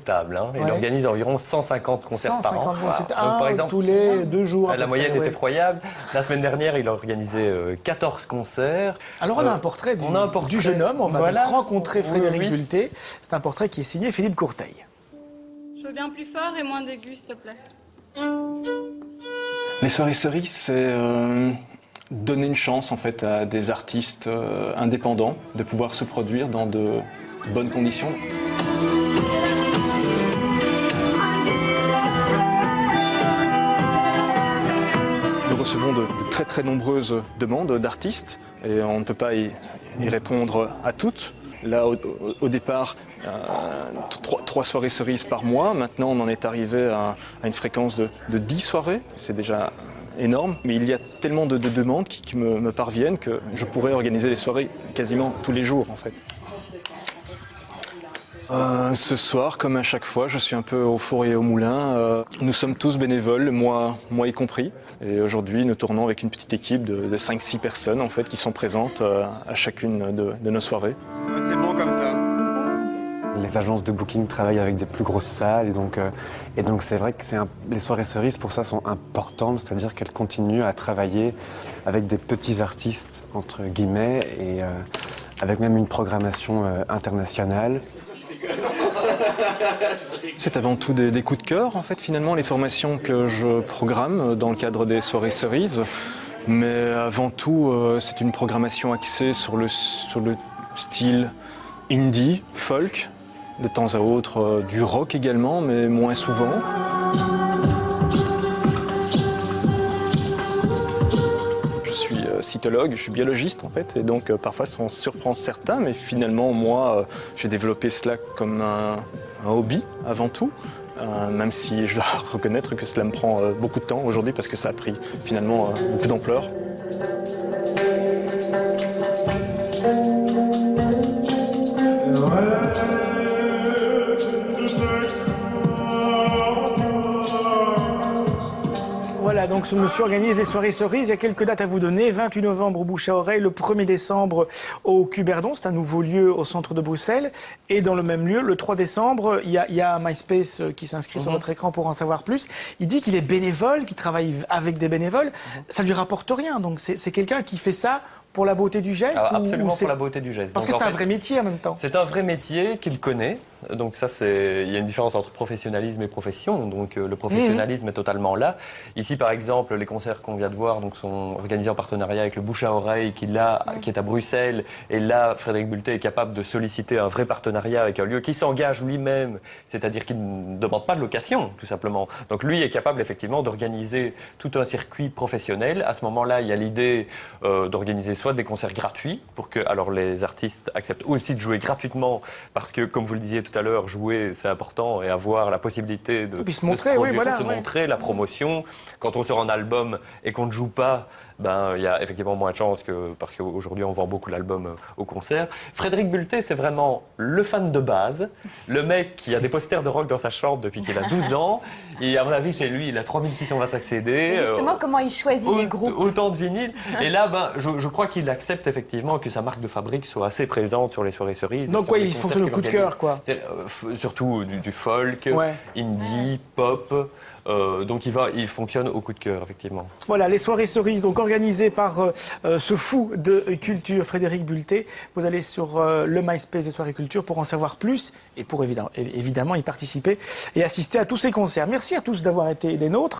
tables. Hein. Il organise environ 150 concerts par an. C'est par exemple, tous les 2 jours. La moyenne est effroyable. La semaine dernière, il a organisé 14 concerts. Alors on a un portrait du jeune homme. On va donc rencontrer Frédéric Bulté. C'est un portrait qui est signé Philippe Courteil. Je veux bien plus fort et moins d'aigus, s'il te plaît. Les soirées cerises, c'est donner une chance en fait à des artistes indépendants de pouvoir se produire dans de bonnes conditions. Nous recevons de très nombreuses demandes d'artistes et on ne peut pas y répondre à toutes. Là, au départ, 3 soirées cerises par mois. Maintenant, on en est arrivé à une fréquence de 10 soirées. C'est déjà énorme. Mais il y a tellement de demandes qui me parviennent que je pourrais organiser des soirées quasiment tous les jours, en fait. Ce soir, comme à chaque fois, je suis un peu au four et au moulin. Nous sommes tous bénévoles, moi y compris. Et aujourd'hui, nous tournons avec une petite équipe de 5-6 personnes en fait, qui sont présentes à chacune de nos soirées. C'est bon comme ça. Les agences de booking travaillent avec des plus grosses salles et donc c'est vrai que les soirées cerises pour ça sont importantes, c'est-à-dire qu'elles continuent à travailler avec des petits artistes entre guillemets et avec même une programmation internationale. C'est avant tout des coups de cœur, en fait, finalement, les formations que je programme dans le cadre des soirées cerises. Mais avant tout, c'est une programmation axée sur le style indie, folk, de temps à autre du rock également, mais moins souvent. Je suis cytologue, je suis biologiste en fait, et donc parfois ça en surprend certains, mais finalement moi j'ai développé cela comme un hobby avant tout, même si je dois reconnaître que cela me prend beaucoup de temps aujourd'hui parce que ça a pris finalement beaucoup d'ampleur. Voilà, donc ce monsieur organise les soirées cerises. Il y a quelques dates à vous donner. 28 novembre au Bouche à Oreille, le 1er décembre au Cuberdon, c'est un nouveau lieu au centre de Bruxelles. Et dans le même lieu, le 3 décembre, il y a MySpace qui s'inscrit sur votre écran pour en savoir plus. Il dit qu'il est bénévole, qu'il travaille avec des bénévoles. Ça lui rapporte rien, donc c'est quelqu'un qui fait ça pour la beauté du geste. Alors, absolument pour la beauté du geste. Parce que c'est un vrai métier en même temps. C'est un vrai métier qu'il connaît. Donc ça, il y a une différence entre professionnalisme et profession. Donc le professionnalisme est totalement là. Ici, par exemple, les concerts qu'on vient de voir sont organisés en partenariat avec le Bouche à Oreille qui est à Bruxelles. Et là, Frédéric Bulté est capable de solliciter un vrai partenariat avec un lieu qui s'engage lui-même, c'est-à-dire qu'il ne demande pas de location, tout simplement. Donc lui est capable effectivement d'organiser tout un circuit professionnel. À ce moment-là, il y a l'idée d'organiser soit des concerts gratuits pour que les artistes acceptent aussi de jouer gratuitement parce que, comme vous le disiez tout à l'heure, jouer c'est important et avoir la possibilité de se montrer, montrer, la promotion. Quand on sort un album et qu'on ne joue pas, il y a effectivement moins de chances parce qu'aujourd'hui on vend beaucoup l'album au concert. Frédéric Bulté, c'est vraiment le fan de base, le mec qui a des posters de rock dans sa chambre depuis qu'il a 12 ans. Et à mon avis, chez lui, il a 3625 CD. Et justement, comment il choisit les groupes? Autant de vinyles. Et là, je crois qu'il accepte effectivement que sa marque de fabrique soit assez présente sur les soirées cerises. Donc il fonctionne le coup de cœur, quoi. Surtout du folk, indie, pop. Donc il fonctionne au coup de cœur, effectivement. Voilà, les soirées cerises, donc organisées par ce fou de culture, Frédéric Bulté. Vous allez sur le MySpace des soirées culture pour en savoir plus et pour évidemment y participer et assister à tous ces concerts. Merci à tous d'avoir été des nôtres.